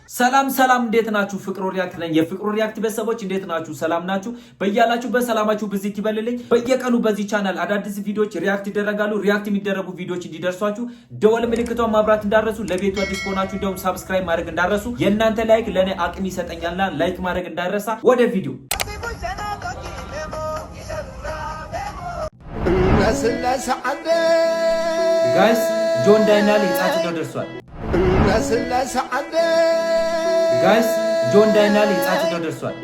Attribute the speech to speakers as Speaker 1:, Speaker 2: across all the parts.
Speaker 1: ሰላም ሰላም እንዴት ናችሁ? ፍቅሩ ሪያክት ነኝ። የፍቅሩ ሪያክት ቤተሰቦች እንዴት ናችሁ? ሰላም ናችሁ? በእያላችሁ በሰላማችሁ ብዚት ይበልልኝ። በየቀኑ በዚህ ቻናል አዳዲስ ቪዲዮዎች ሪያክት ይደረጋሉ። ሪያክት የሚደረጉ ቪዲዮዎች እንዲደርሷችሁ ደወል ምልክቷን ማብራት እንዳረሱ፣ ለቤቱ አዲስ ሆናችሁ ደውል ሰብስክራይብ ማድረግ እንዳረሱ። የእናንተ ላይክ ለኔ አቅም ይሰጠኛልና ላይክ ማድረግ እንዳረሳ። ወደ ቪዲዮ ጋይስ ጆን ዳንኤል ይጻፍ ደርሷል። ጋይስ ጆን ዳንኤል ይጻፍ ደርሷል።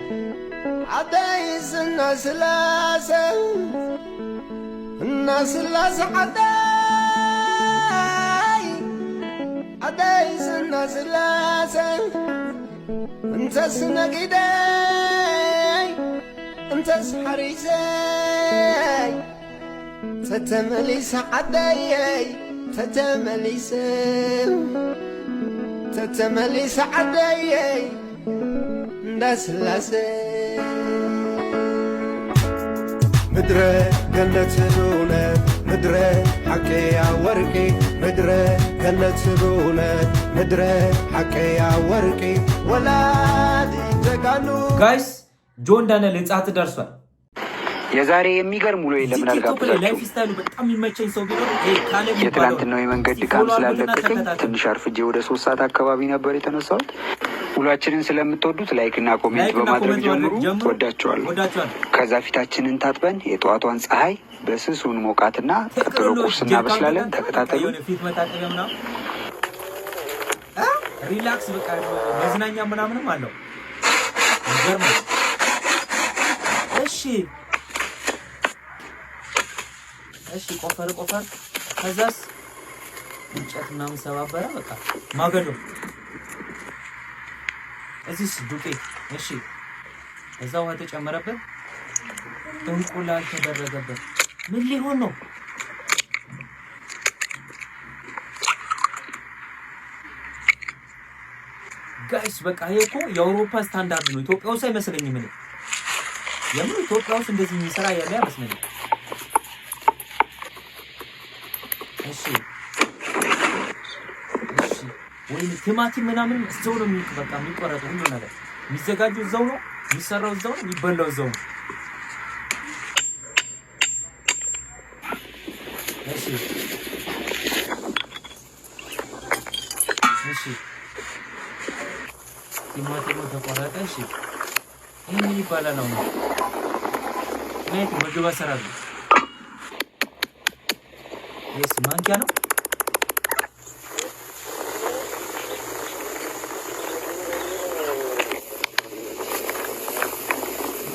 Speaker 2: تتملي سعدي ناس لاسي مدري قلت لولد مدري حكي يا ورقي مدري قلت لولد مدري حكي يا ورقي ولادي تقانو
Speaker 1: ጋይስ ጆን ዳንኤል ይጻፍ ደርሷል።
Speaker 3: የዛሬ የሚገርም ውሎ ለምን አልጋብዛችሁ?
Speaker 1: ላይፍ ስታይሉ በጣም የሚመቸኝ ሰው ቢኖር ካለ
Speaker 3: የትላንትናው የመንገድ ድካም ስላለብኝ ትንሽ አርፍጄ ወደ 3 ሰዓት አካባቢ ነበር የተነሳሁት። ውሏችንን ስለምትወዱት ላይክ እና ኮሜንት በማድረግ ጀምሩ። ወዳችኋለሁ። ከዛ ፊታችንን ታጥበን የጠዋቷን ፀሐይ በስሱን ሞቃትና ቀጥሎ ቁርስ እናበስላለን። ተከታተሉ።
Speaker 1: ሪላክስ በቃ መዝናኛ ምናምንም አለው። እሺ ቆፈር ከዛስ እንጨት ምናምን ሰባበረ። በቃ ማገዶ እዚህስ ዱቄት። እሺ እዛው ውሃ ተጨመረበት፣ እንቁላል ተደረገበት። ምን ሊሆን ነው? ጋይስ በቃ ይሄ እኮ የአውሮፓ ስታንዳርድ ነው። ኢትዮጵያ ውስጥ አይመስለኝም። ምን የምን ኢትዮጵያ ውስጥ እንደዚህ የሚሰራ ያለ አይመስለኝም። እሺ ወይ ቲማቲም ምናምን እዛው ነው በቃ የሚቆረጠው። ሁሉ ነገር የሚዘጋጀው እዛው ነው፣ የሚሰራው እዛው ነው፣ የሚበላው እዛው ነው። እሺ ቲማቲሙ ተቆረጠ። እሺ ይሄ ምን ይባላል ነው? ምግብ አሰራር ነው። ይሄስ ማንኪያ ነው።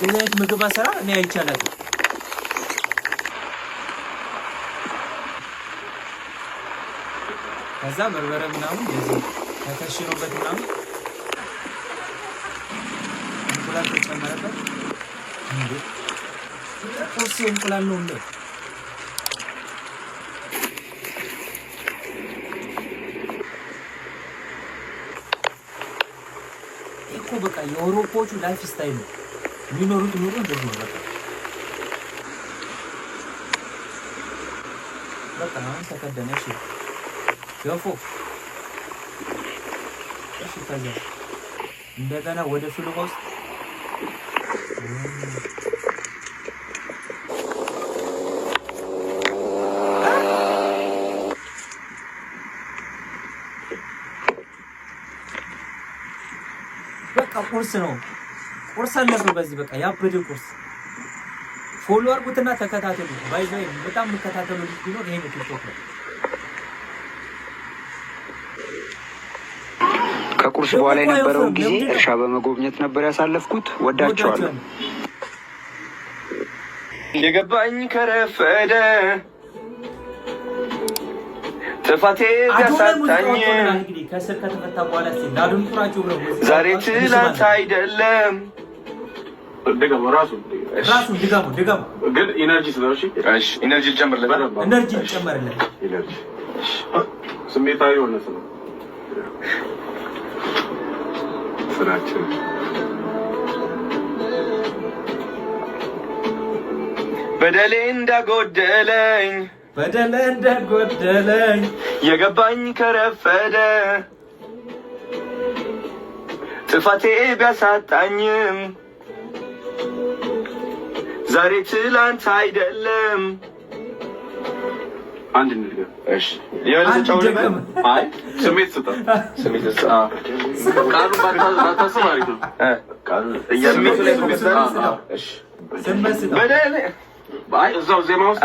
Speaker 1: ይሄን ምግብ አሰራር እኔ አይቻለሁ። ከዛ በርበሬ ምናምን እንደዚህ ተከሽኖበት ምናምን እንቁላል ተጨመረበት። እንዴ ቁርስ እንቁላል ነው እንዴ? እኮ በቃ የአውሮፓዎቹ ላይፍ ስታይል ነው የሚኖሩት። ኑሮ እንደዚህ ነው። በቃ አሁን ተከደነ። እሺ ገፎ። እሺ ከዛ እንደገና ወደ ፍልጎ ውስጥ በቃ ቁርስ ነው። ቁርስ አለበት በዚህ በቃ ያበደ ቁርስ። ፎሎ አድርጉትና ተከታተሉ። ባይዘይ በጣም ተከታተሉ። ቢኖር ይሄ ነው ቲክቶክ ነው።
Speaker 3: ከቁርስ በኋላ የነበረው ጊዜ እርሻ በመጎብኘት ነበር ያሳለፍኩት። ወዳችኋለሁ።
Speaker 4: የገባኝ ከረፈደ ጥፋቴ ቢያሳጣኝ
Speaker 1: ከስር ከተፈታ በኋላ ሲላዱን ቁራጩ ብለው
Speaker 4: ዛሬ ትላንት አይደለም።
Speaker 5: ራሱ
Speaker 1: ድጋሙ
Speaker 5: ግን ኢነርጂ ስለሽ
Speaker 4: እሺ ኢነርጂ ጨምርለት።
Speaker 1: ኢነርጂ ጨምርለት።
Speaker 5: ኢነርጂ ስሜታዊ ሆነ ስራችን
Speaker 4: በደሌ እንዳጎደለኝ
Speaker 1: በደሌ እንዳጎደለኝ
Speaker 4: የገባኝ ከረፈደ ጥፋቴ ቢያሳጣኝም ዛሬ ትላንት አይደለም።
Speaker 5: አንድ ንግግር
Speaker 4: እሺ የወለደው
Speaker 5: አይ ስሜት ስጣ ቃሉ ባታስብ አሪፍ ነው። ቃሉ
Speaker 4: ስሜት ላይ ስሜት
Speaker 5: እሺ
Speaker 4: በደሌ
Speaker 5: አይ እዛው ዜማ ውስጥ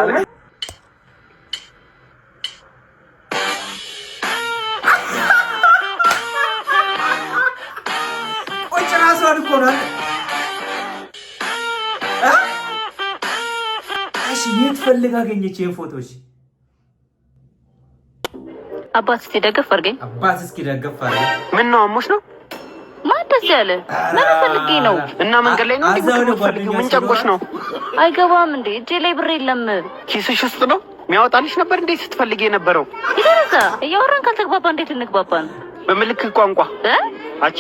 Speaker 1: ራሷን እኮ ነው። እሺ የት ፈልጋ አገኘች ይሄን ፎቶሽ?
Speaker 6: አባት እስኪ ደገፍ አድርገኝ።
Speaker 1: አባት እስኪ ደገፍ አድርገኝ።
Speaker 7: ምን ነው አሞሽ ነው?
Speaker 6: ማን ደስ ያለ? ምን ፈልጌ ነው?
Speaker 7: እና መንገድ ላይ ነው እንዴ የምትፈልጊው? ምን ጨንቆሽ ነው?
Speaker 6: አይገባም እንዴ? እጄ ላይ ብር የለም።
Speaker 7: ኪስሽ ውስጥ ነው? የሚያወጣልሽ ነበር እንዴ ስትፈልጊ የነበረው?
Speaker 6: ይደረዛ እያወራን ካልተግባባ እንዴት እንግባባን?
Speaker 7: በምልክት ቋንቋ አቺ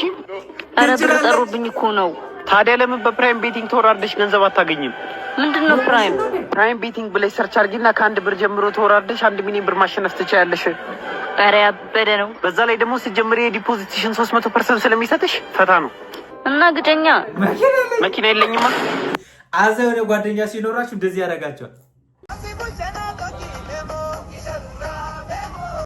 Speaker 6: ኧረ ብር ጠሩብኝ እኮ ነው።
Speaker 7: ታዲያ ለምን በፕራይም ቤቲንግ ተወራርደሽ ገንዘብ አታገኝም?
Speaker 6: ምንድነው ፕራይም?
Speaker 7: ፕራይም ቤቲንግ ብለሽ ሰርች አድርጊና ከአንድ ብር ጀምሮ ተወራርደሽ 1 ሚሊዮን ብር ማሸነፍ ትችያለሽ።
Speaker 6: ኧረ ያበደ ነው።
Speaker 7: በዛ ላይ ደግሞ ስትጀምሪ የዲፖዚትሽን 300% ስለሚሰጥሽ ፈታ ነው።
Speaker 6: እና ግጨኛ
Speaker 7: መኪና የለኝማ።
Speaker 1: አዘው ጓደኛ ሲኖራችሁ እንደዚህ ያደርጋቸዋል።